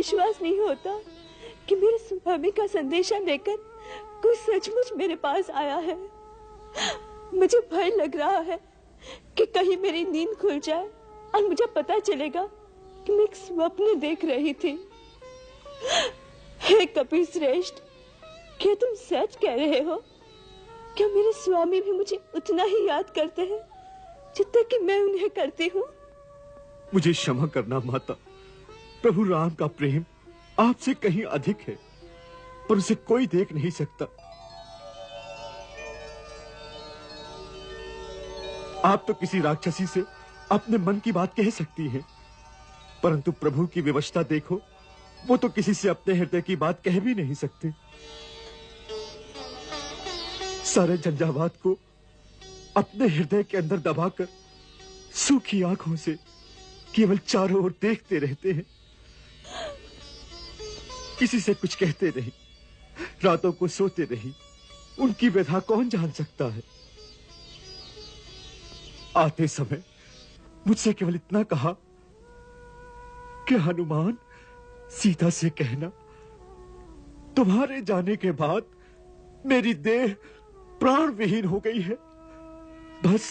विश्वास नहीं होता कि मेरे स्वामी का संदेशा लेकर कोई सचमुच मेरे पास आया है। मुझे भय लग रहा है कि कहीं मेरी नींद खुल जाए और मुझे पता चलेगा कि मैं एक स्वप्न देख रही थी। हे कपि श्रेष्ठ, क्या तुम सच कह रहे हो? क्या मेरे स्वामी भी मुझे उतना ही याद करते हैं जितना कि मैं उन्हें करती हूँ? मुझे क्षमा करना माता, प्रभु राम का प्रेम आपसे कहीं अधिक है, पर उसे कोई देख नहीं सकता। आप तो किसी राक्षसी से अपने मन की बात कह सकती हैं, परंतु प्रभु की विवशता देखो, वो तो किसी से अपने हृदय की बात कह भी नहीं सकते। सारे झंझावात को अपने हृदय के अंदर दबाकर सूखी आंखों से केवल चारों ओर देखते रहते हैं। किसी से कुछ कहते नहीं, रातों को सोते नहीं। उनकी व्यथा कौन जान सकता है? आते समय मुझसे केवल इतना कहा कि हनुमान, सीता से कहना तुम्हारे जाने के बाद मेरी देह प्राण विहीन हो गई है। बस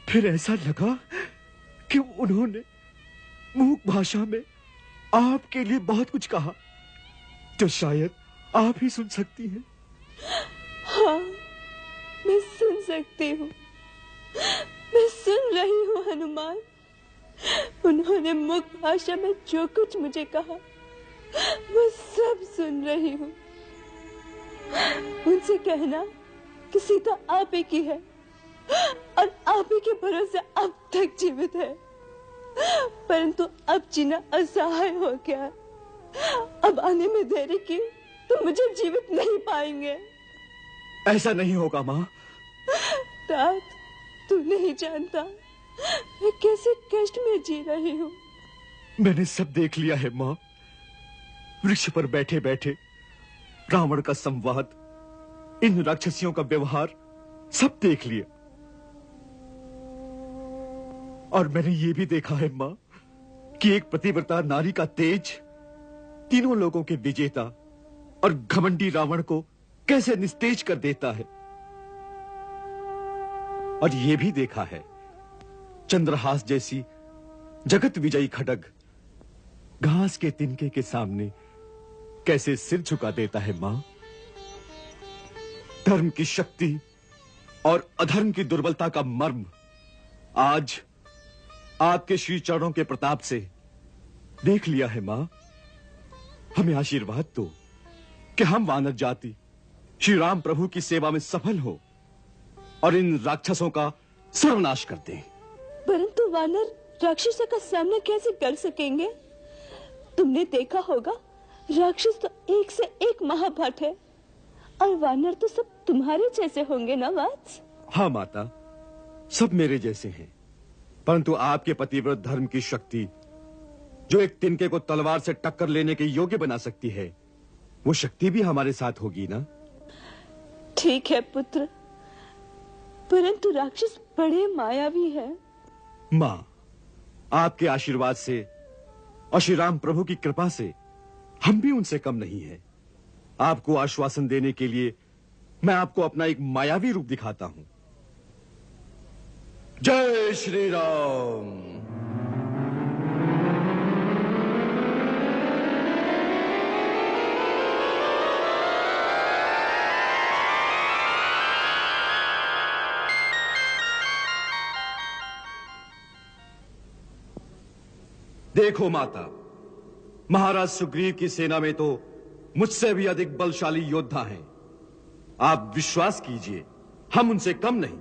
फिर ऐसा लगा कि उन्होंने मूक भाषा में आपके लिए बहुत कुछ कहा, जो शायद आप ही सुन सकती हैं। हाँ, मैं सुन सकती हूँ, मैं सुन रही हूँ हनुमान। उन्होंने मुख भाषा में जो कुछ मुझे कहा, मैं सब सुन रही हूँ। उनसे कहना कि सीता आप ही की है और आप ही के भरोसे अब तक जीवित है, परंतु अब जीना असहाय हो गया। अब आने में देरी की तो मुझे जीवित नहीं पाएंगे। ऐसा नहीं होगा माँ। तात, तू नहीं जानता मैं कैसे कष्ट में जी रही हूँ। मैंने सब देख लिया है माँ। वृक्ष पर बैठे बैठे रावण का संवाद, इन राक्षसियों का व्यवहार, सब देख लिया। और मैंने ये भी देखा है माँ कि एक पतिव्रता नारी का तेज तीनों लोगों के विजेता और घमंडी रावण को कैसे निस्तेज कर देता है। और ये भी देखा है चंद्रहास जैसी जगत विजयी खड्ग घास के तिनके के सामने कैसे सिर झुका देता है मां। धर्म की शक्ति और अधर्म की दुर्बलता का मर्म आज आपके श्री चरणों के प्रताप से देख लिया है मां। हमें आशीर्वाद दो कि हम वानर जाति श्री राम प्रभु की सेवा में सफल हो और इन राक्षसों का सर्वनाश कर दें। परंतु वानर राक्षसों का सामना कैसे कर सकेंगे? तुमने देखा होगा, राक्षस तो एक से एक महाभट है और वानर तो सब तुम्हारे जैसे होंगे ना वत्स? हाँ माता, सब मेरे जैसे हैं, परंतु आपके पतिव्रत धर्म की शक्ति जो एक तिनके को तलवार से टक्कर लेने के योग्य बना सकती है, वो शक्ति भी हमारे साथ होगी ना? ठीक है पुत्र, परंतु राक्षस बड़े मायावी हैं। मां, आपके आशीर्वाद से और श्री राम प्रभु की कृपा से हम भी उनसे कम नहीं हैं। आपको आश्वासन देने के लिए मैं आपको अपना एक मायावी रूप दिखाता हूं। जय श्री राम। देखो माता, महाराज सुग्रीव की सेना में तो मुझसे भी अधिक बलशाली योद्धा हैं। आप विश्वास कीजिए, हम उनसे कम नहीं।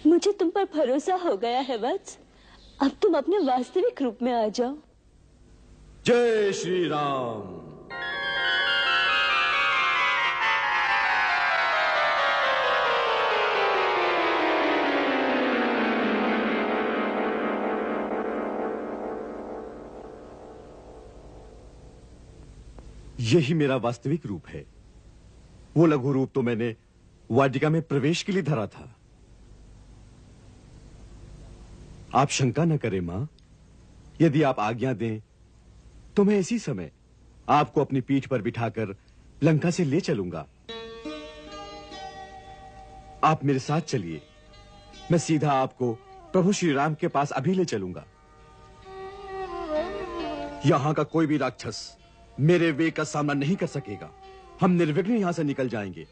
मुझे तुम पर भरोसा हो गया है वत्स। अब तुम अपने वास्तविक रूप में आ जाओ। जय श्री राम। यही मेरा वास्तविक रूप है। वो लघु रूप तो मैंने वाटिका में प्रवेश के लिए धरा था। आप शंका न करें मां, यदि आप आज्ञा दें तो मैं इसी समय आपको अपनी पीठ पर बिठाकर लंका से ले चलूंगा। आप मेरे साथ चलिए, मैं सीधा आपको प्रभु श्री राम के पास अभी ले चलूंगा। यहां का कोई भी राक्षस मेरे वेग का सामना नहीं कर सकेगा। हम निर्विघ्न यहां से निकल जाएंगे।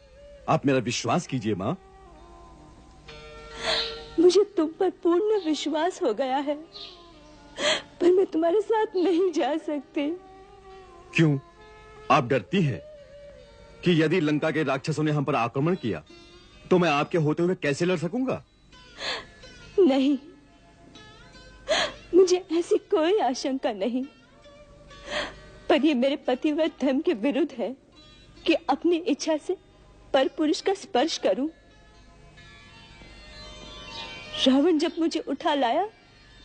आप मेरा विश्वास कीजिए मां। मुझे तुम पर पूर्ण विश्वास हो गया है, पर मैं तुम्हारे साथ नहीं जा सकती। क्यों? आप डरती हैं कि यदि लंका के राक्षसों ने हम पर आक्रमण किया तो मैं आपके होते हुए कैसे लड़ सकूंगा? नहीं, मुझे ऐसी कोई आशंका नहीं, पर ये मेरे पतिव्रत धर्म के विरुद्ध है कि अपनी इच्छा से पर पुरुष का स्पर्श करूं। रावण जब मुझे उठा लाया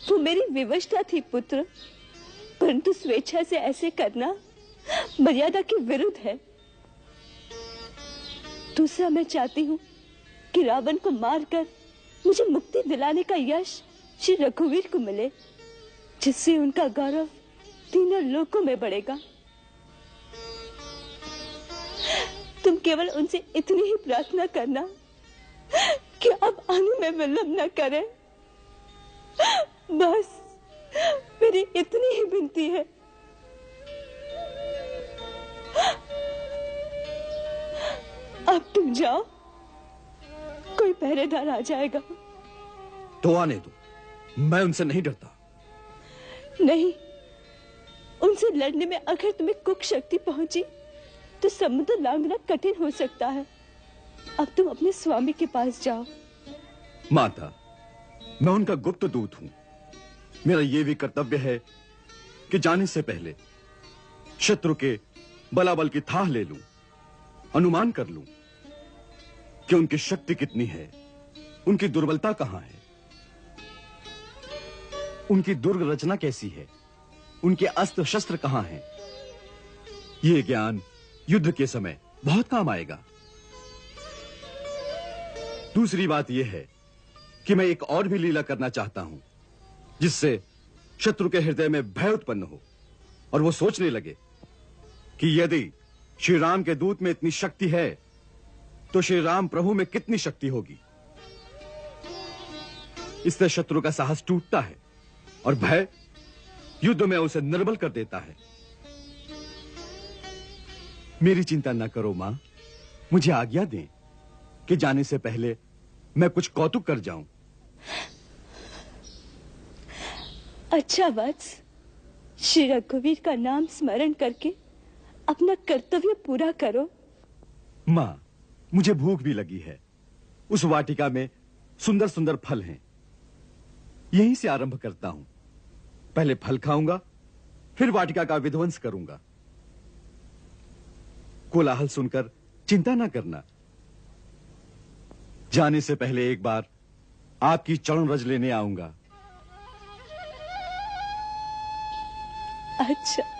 वो मेरी विवशता थी पुत्र, परंतु स्वेच्छा से ऐसे करना मर्यादा के विरुद्ध है। दूसरा, मैं चाहती हूँ कि रावण को मारकर मुझे मुक्ति दिलाने का यश श्री रघुवीर को मिले, जिससे उनका गौरव तीनों लोकों में बढ़ेगा। तुम केवल उनसे इतनी ही प्रार्थना करना कि अब आने में विलंब न करें। बस मेरी इतनी ही विनती है। अब तुम जाओ, कोई पहरेदार आ जाएगा। तो आने दो, मैं उनसे नहीं डरता। नहीं, उनसे लड़ने में अगर तुम्हें कुक शक्ति पहुंची तो समुद्र लांघना कठिन हो सकता है। अब तुम अपने स्वामी के पास जाओ। माता, मैं उनका गुप्त दूत हूं। मेरा यह भी कर्तव्य है कि जाने से पहले शत्रु के बलाबल की थाह ले लूं, अनुमान कर लूं कि उनकी शक्ति कितनी है, उनकी दुर्बलता कहां है, उनकी दुर्ग रचना कैसी है, उनके अस्त्र शस्त्र कहां हैं। यह ज्ञान युद्ध के समय बहुत काम आएगा। दूसरी बात यह है कि मैं एक और भी लीला करना चाहता हूं, जिससे शत्रु के हृदय में भय उत्पन्न हो और वो सोचने लगे कि यदि श्री राम के दूत में इतनी शक्ति है तो श्री राम प्रभु में कितनी शक्ति होगी। इससे शत्रु का साहस टूटता है और भय युद्ध में उसे निर्बल कर देता है। मेरी चिंता न करो मां, मुझे आज्ञा दें कि जाने से पहले मैं कुछ कौतुक कर जाऊं। अच्छा वत्स, श्री रघुवीर का नाम स्मरण करके अपना कर्तव्य पूरा करो। मां, मुझे भूख भी लगी है। उस वाटिका में सुंदर सुंदर फल हैं। यहीं से आरंभ करता हूं। पहले फल खाऊंगा, फिर वाटिका का विध्वंस करूंगा। कोलाहल सुनकर चिंता ना करना। जाने से पहले एक बार आपकी चरण रज लेने आऊंगा। अच्छा।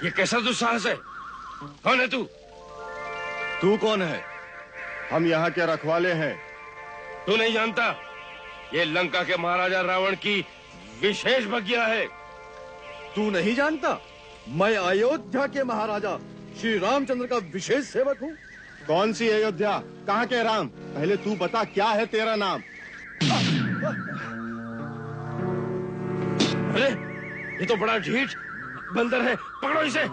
ये कैसा दुस्साहस है? कौन है तू? तू कौन है? हम यहाँ के रखवाले हैं। तू नहीं जानता, ये लंका के महाराजा रावण की विशेष बगिया है। तू नहीं जानता? मैं अयोध्या के महाराजा श्री रामचंद्र का विशेष सेवक हूँ। कौन सी अयोध्या? कहाँ के राम? पहले तू बता, क्या है तेरा नाम? अरे ये तो बड़ा ढीठ बंदर है, पकड़ो इसे।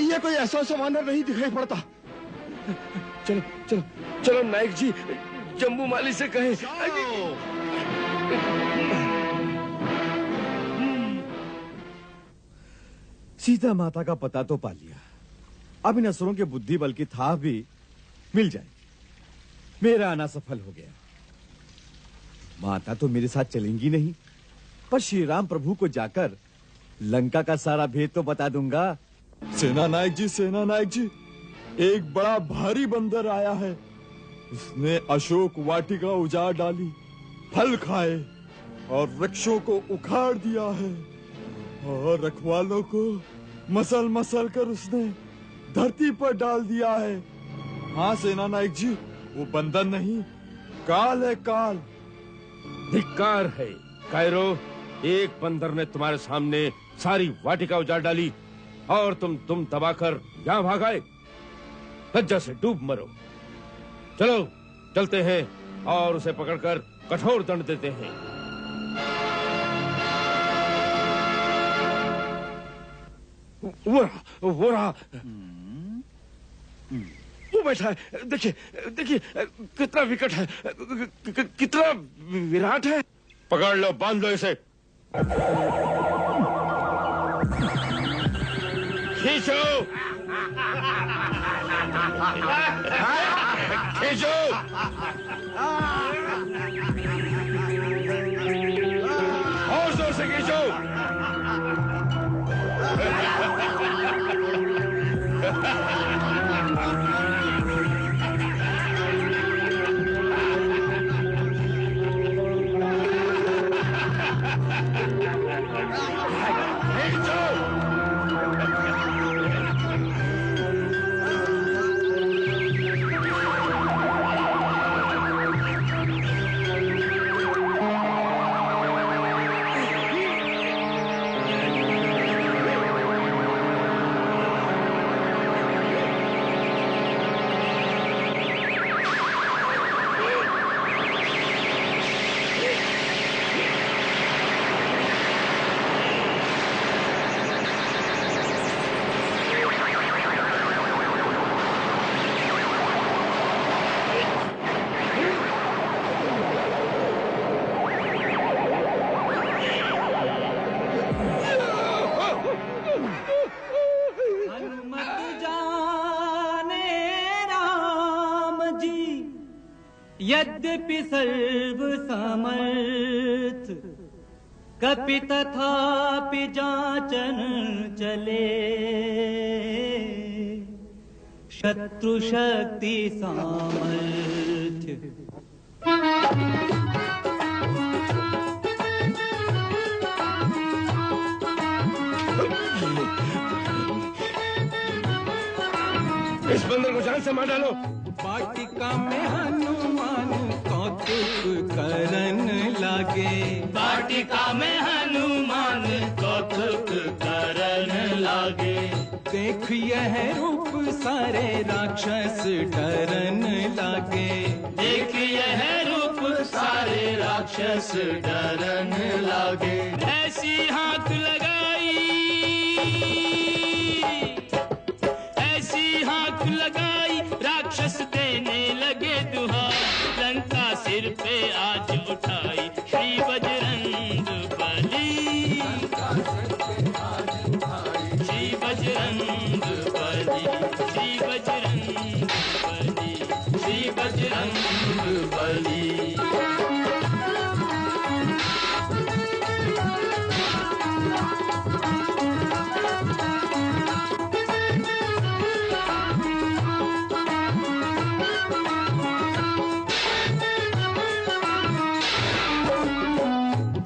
ये कोई ऐसा समानर नहीं दिखाई पड़ता। चलो चलो चलो नायक जी, जम्बू माली से कहें। सीता माता का पता तो पा लिया, अब इन असुरों के बुद्धि बल की था भी मिल जाए। मेरा आना सफल हो गया। माता तो मेरे साथ चलेंगी नहीं, पर श्री राम प्रभु को जाकर लंका का सारा भेद तो बता दूंगा। सेना नायक जी, एक बड़ा भारी बंदर आया है। उसने अशोक वाटिका उजाड़ डाली, फल खाए और वृक्षों को उखाड़ दिया है, और रखवालों को मसल मसल कर उसने धरती पर डाल दिया है। हाँ सेना नायक जी, वो बंदर नहीं, काल है, काल। धिक्कार है कायरो, एक बंदर ने तुम्हारे सामने सारी वाटिका उजाड़ डाली और तुम दबाकर यहाँ भाग आए। लज्जा से डूब मरो। चलो चलते हैं और उसे पकड़कर कठोर दंड देते हैं। वो रहा वो बैठा है। देखिए देखिए कितना विकट है, कितना विराट है। पकड़ लो, बांध लो इसे। खींचो खींचो। और जोर से खींचो। यद्यपि सर्व सामर्थ कपि तथापि जाचन चले, शत्रु शक्ति सामर्थ्य। इस बंदर को जान से मार डालो। वाटिका में हनुमान कौतुक करन लागे, वाटिका में हनुमान कौतुक करन लागे। देख यह रूप सारे राक्षस डरन लागे, देख यह रूप सारे राक्षस डरन लागे। ऐसी हाथ लगाई, ऐसी हाथ लगाई, राक्षस देने लगे दुहाई। लंका सिर पे आज उठाई, श्री बजरंग बली, श्री बजरंग बली, श्री बजरंग बली, श्री बजरंग बली।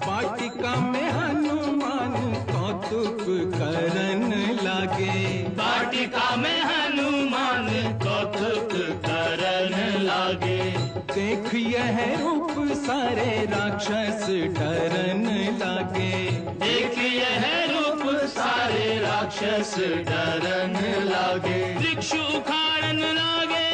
वाटिका में हनुमान कौतुक करन लागे, वाटिका में हनुमान कौतुक करन लागे। देख यह रूप सारे राक्षस डरन लागे, देख यह रूप सारे राक्षस डरन लागे। वृक्ष उखाड़न लागे,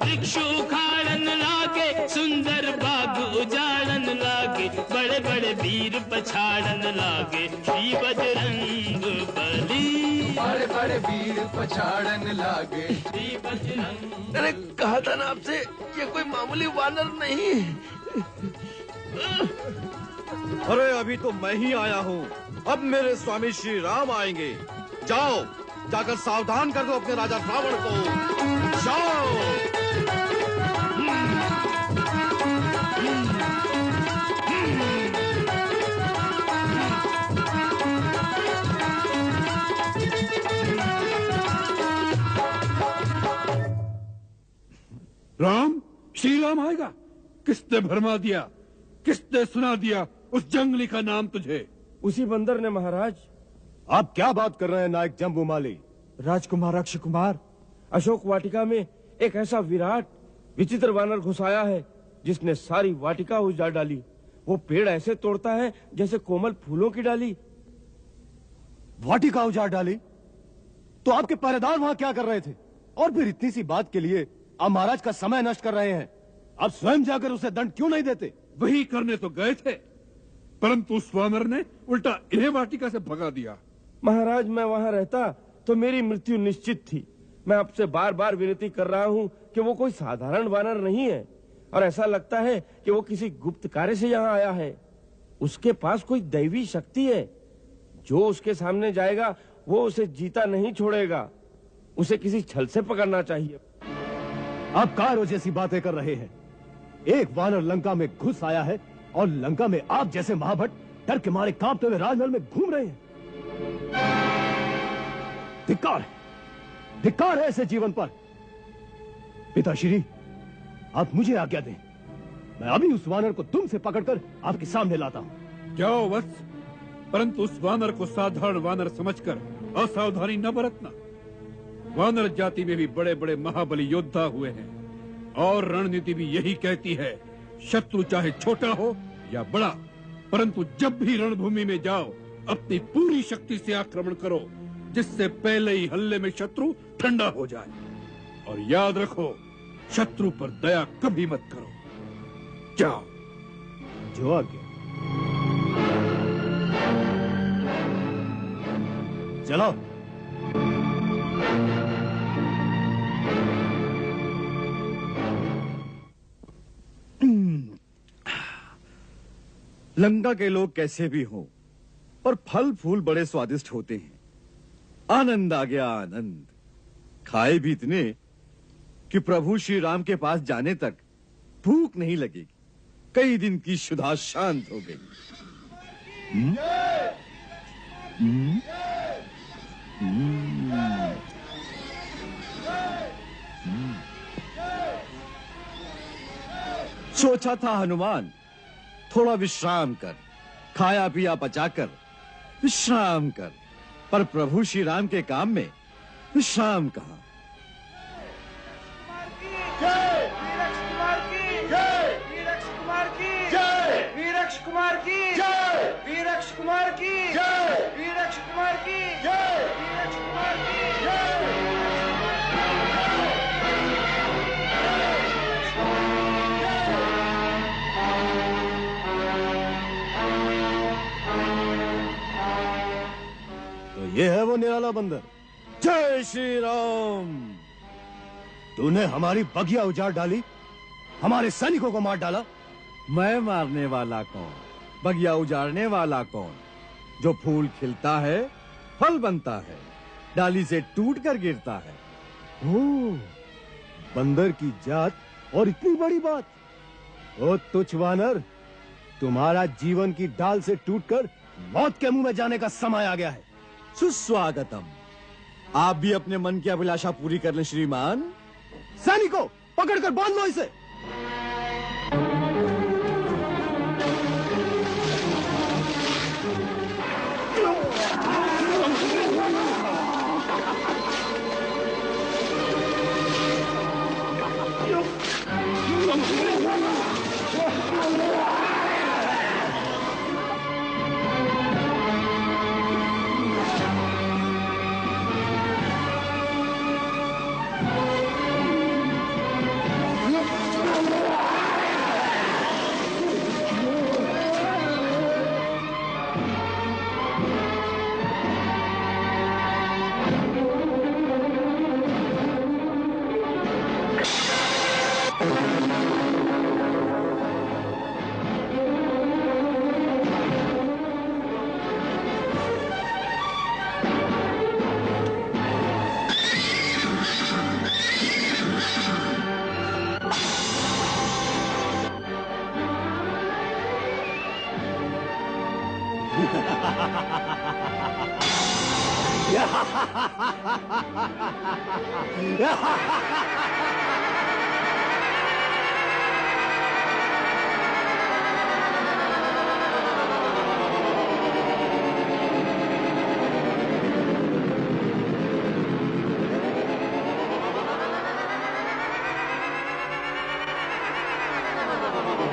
वृक्ष उखाड़न लागे, सुंदर बाग उजाड़न लागे। बड़े बड़े वीर पछाड़न लागे, श्री बजरंग बली, बड़े बड़े वीर पछाड़न लागे, श्री बजरंग। अरे कहा था ना आपसे, ये कोई मामूली वानर नहीं। अरे अभी तो मैं ही आया हूँ, अब मेरे स्वामी श्री राम आएंगे। जाओ, जाकर सावधान कर दो अपने राजा रावण को। जाओ। राम, श्री राम आएगा? किसने भरमा दिया, किसने सुना दिया उस जंगली का नाम तुझे? उसी बंदर ने महाराज। आप क्या बात कर रहे हैं नायक जम्बूमाली? राजकुमार अक्षय कुमार, अशोक वाटिका में एक ऐसा विराट विचित्र वानर घुस आया है जिसने सारी वाटिका उजाड़ डाली। वो पेड़ ऐसे तोड़ता है जैसे कोमल फूलों की डाली। वाटिका उजाड़ डाली? तो आपके पहरेदार वहां क्या कर रहे थे? और फिर इतनी सी बात के लिए आप महाराज का समय नष्ट कर रहे हैं। आप स्वयं जाकर उसे दंड क्यों नहीं देते? वही करने तो गए थे, परंतु उस वानर ने उल्टा इन्हें वाटिका से भगा दिया। महाराज, मैं वहां रहता तो मेरी मृत्यु निश्चित थी। मैं आपसे बार बार विनती कर रहा हूँ कि वो कोई साधारण वानर नहीं है, और ऐसा लगता है कि वो किसी गुप्त कार्य से यहाँ आया है। उसके पास कोई दैवी शक्ति है। जो उसके सामने जाएगा वो उसे जीता नहीं छोड़ेगा। उसे किसी छल से पकड़ना चाहिए। आप कायरो जैसी बातें कर रहे हैं। एक वानर लंका में घुस आया है और लंका में आप जैसे महाभट डर के मारे कांपते हुए राजमहल में घूम रहे हैं। धिक्कार है, धिक्कार है ऐसे जीवन पर। पिताश्री, आप मुझे आज्ञा दें, मैं अभी उस वानर को दुम से पकड़कर आपके सामने लाता हूं। जाओ वत्स, परंतु उस वानर को साधारण वानर समझकर असावधानी न बरतना। वानर जाति में भी बड़े बड़े महाबली योद्धा हुए हैं, और रणनीति भी यही कहती है, शत्रु चाहे छोटा हो या बड़ा, परंतु जब भी रणभूमि में जाओ अपनी पूरी शक्ति से आक्रमण करो, जिससे पहले ही हल्ले में शत्रु ठंडा हो जाए। और याद रखो, शत्रु पर दया कभी मत करो। जाओ। जो आज्ञा। चलो। लंका के लोग कैसे भी हों, पर फल फूल बड़े स्वादिष्ट होते हैं। आनंद आ गया आनंद। खाए भी इतने कि प्रभु श्री राम के पास जाने तक भूख नहीं लगेगी। कई दिन की क्षुधा शांत हो गई। सोचा था हनुमान थोड़ा विश्राम कर, खाया पिया पचाकर विश्राम कर, पर प्रभु श्री राम के काम में विश्राम कहां। तो ये है वो निराला बंदर। जय श्री राम। तूने हमारी बगिया उजाड़ डाली, हमारे सैनिकों को मार डाला। मैं मारने वाला कौन, बगिया उजाड़ने वाला कौन? जो फूल खिलता है फल बनता है, डाली से टूट कर गिरता है। ओह, बंदर की जात और इतनी बड़ी बात। ओ तुच्छ वानर, तुम्हारा जीवन की डाल से टूटकर मौत के मुंह में जाने का समय आ गया है। सुस्वागतम। आप भी अपने मन की अभिलाषा पूरी कर लें श्रीमान। सैनिकों, पकड़कर बांध लो इसे।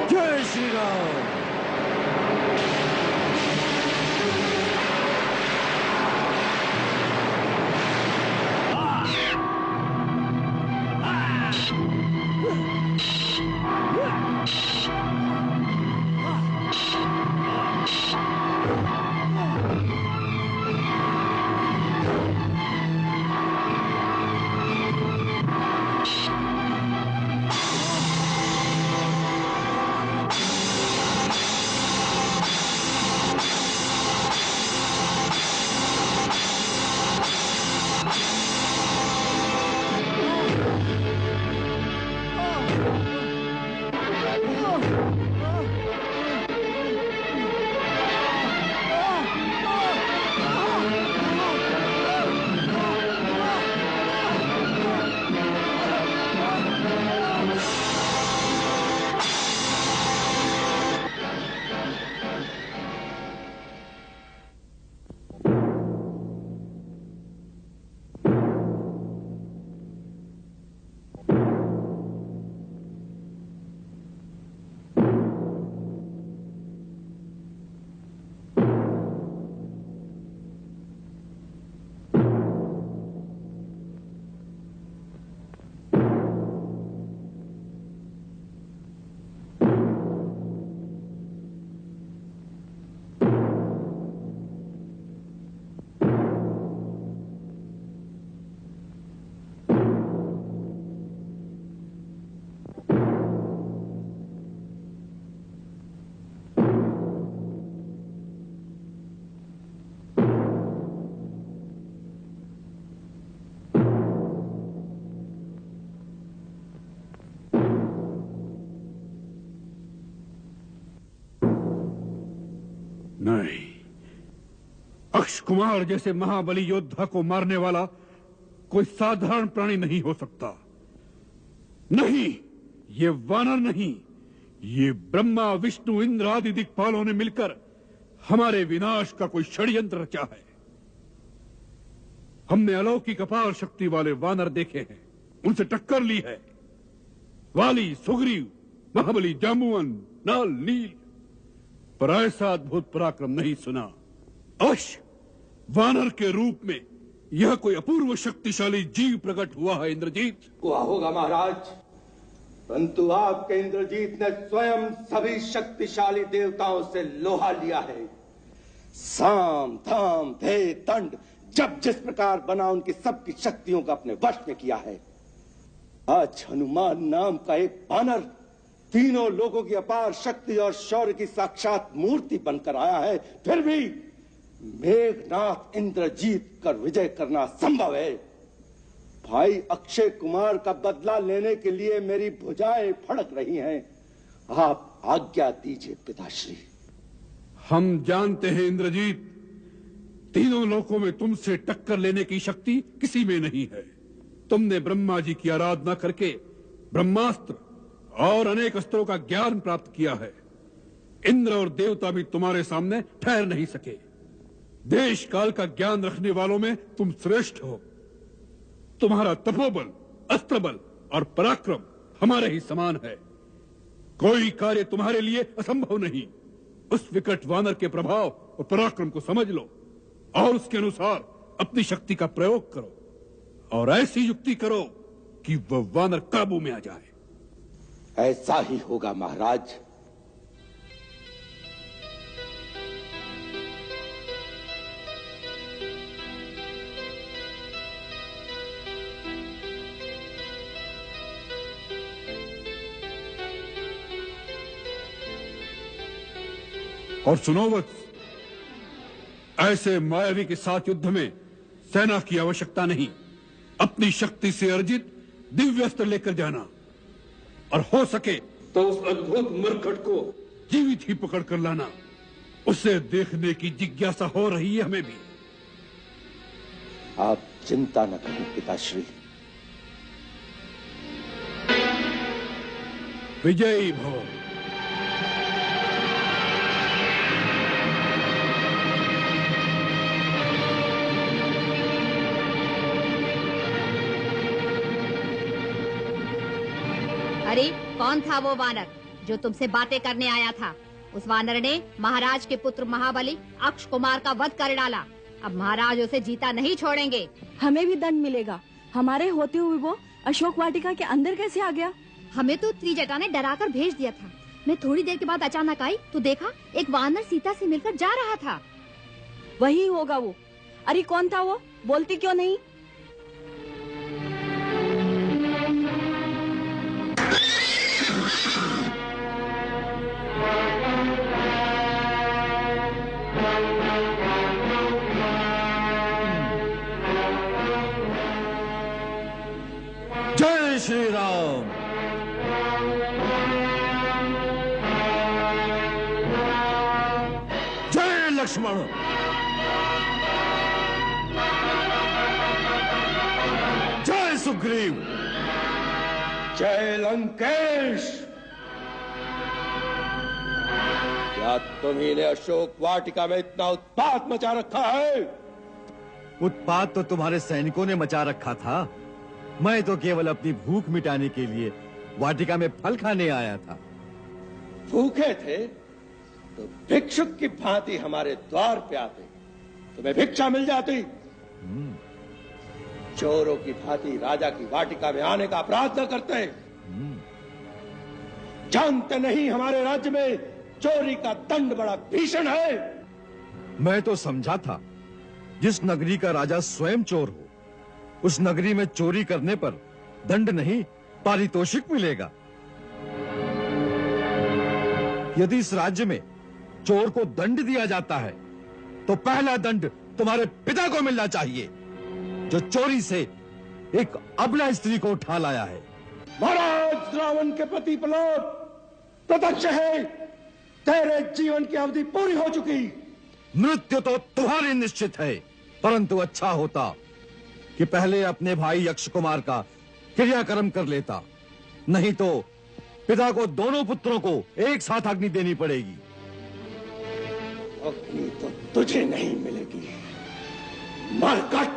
जय श्री राम। नहीं, अक्ष कुमार जैसे महाबली योद्धा को मारने वाला कोई साधारण प्राणी नहीं हो सकता। नहीं, ये वानर नहीं, ये ब्रह्मा विष्णु इंद्र आदि दिक्पालों ने मिलकर हमारे विनाश का कोई षड्यंत्र रचा है। हमने अलौकिक अपार शक्ति वाले वानर देखे हैं, उनसे टक्कर ली है। वाली, सुग्रीव, महाबली जामुवन, नाल, नील, पर ऐसा अद्भुत पराक्रम नहीं सुना। अवश्य वानर के रूप में यह कोई अपूर्व शक्तिशाली जीव प्रकट हुआ है। इंद्रजीत हुआ होगा महाराज, परंतु आपके इंद्रजीत ने स्वयं सभी शक्तिशाली देवताओं से लोहा लिया है। साम, धाम, भेद, दंड जब जिस प्रकार बना उनकी सबकी शक्तियों को अपने वश में किया है। आज हनुमान नाम का एक वानर तीनों लोगों की अपार शक्ति और शौर्य की साक्षात मूर्ति बनकर आया है, फिर भी मेघनाथ इंद्रजीत कर विजय करना संभव है। भाई अक्षय कुमार का बदला लेने के लिए मेरी भुजाएं फड़क रही हैं। आप आज्ञा दीजिए पिताश्री। हम जानते हैं इंद्रजीत, तीनों लोकों में तुमसे टक्कर लेने की शक्ति किसी में नहीं है। तुमने ब्रह्मा जी की आराधना करके ब्रह्मास्त्र और अनेक अस्त्रों का ज्ञान प्राप्त किया है। इंद्र और देवता भी तुम्हारे सामने ठहर नहीं सके। देश काल का ज्ञान रखने वालों में तुम श्रेष्ठ हो। तुम्हारा तपोबल, अस्त्रबल और पराक्रम हमारे ही समान है। कोई कार्य तुम्हारे लिए असंभव नहीं। उस विकट वानर के प्रभाव और पराक्रम को समझ लो और उसके अनुसार अपनी शक्ति का प्रयोग करो और ऐसी युक्ति करो कि वह वानर काबू में आ जाए। ऐसा ही होगा महाराज। और सुनो वत्स, ऐसे मायावी के साथ युद्ध में सेना की आवश्यकता नहीं। अपनी शक्ति से अर्जित दिव्य अस्त्र लेकर जाना और हो सके तो उस अद्भुत मरकट को जीवित ही पकड़ कर लाना। उसे देखने की जिज्ञासा हो रही है हमें भी। आप चिंता न करें पिताश्री। विजयी भव। अरे कौन था वो वानर जो तुमसे बातें करने आया था? उस वानर ने महाराज के पुत्र महाबली अक्ष कुमार का वध कर डाला। अब महाराज उसे जीता नहीं छोड़ेंगे। हमें भी दंड मिलेगा। हमारे होते हुए वो अशोक वाटिका के अंदर कैसे आ गया? हमें तो त्रिजटा ने डराकर भेज दिया था। मैं थोड़ी देर के बाद अचानक आई तो देखा एक वानर सीता से मिलकर जा रहा था। वही होगा वो। अरे कौन था वो? बोलती क्यों नहीं? जय श्री राम। जय लक्ष्मण। जय सुग्रीव। जय लंकेश। क्या तुम्ही ने अशोक वाटिका में इतना उत्पात मचा रखा है? उत्पात तो तुम्हारे सैनिकों ने मचा रखा था। मैं तो केवल अपनी भूख मिटाने के लिए वाटिका में फल खाने आया था। भूखे थे तो भिक्षुक की भांति हमारे द्वार पे आते, तुम्हें भिक्षा मिल जाती। चोरों की भांति राजा की वाटिका में आने का अपराध न करते। जानते नहीं हमारे राज्य में चोरी का दंड बड़ा भीषण है। मैं तो समझा था जिस नगरी का राजा स्वयं चोर हो, उस नगरी में चोरी करने पर दंड नहीं पारितोषिक मिलेगा। यदि इस राज्य में चोर को दंड दिया जाता है तो पहला दंड तुम्हारे पिता को मिलना चाहिए, जो चोरी से एक अबला स्त्री को उठा लाया है। महाराज रावण के प्रति प्रलोभ प्रत्यक्ष है। तेरे जीवन की अवधि पूरी हो चुकी। मृत्यु तो तुम्हारी निश्चित है, परंतु अच्छा होता कि पहले अपने भाई यक्ष कुमार का क्रियाकर्म कर लेता, नहीं तो पिता को दोनों पुत्रों को एक साथ अग्नि देनी पड़ेगी। अग्नि तो तुझे नहीं मिलेगी मरकट।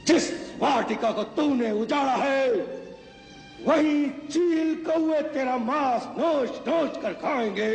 जिस वाटिका को तूने उजाड़ा है वही चील कौवे तेरा मांस नोच नोच कर खाएंगे।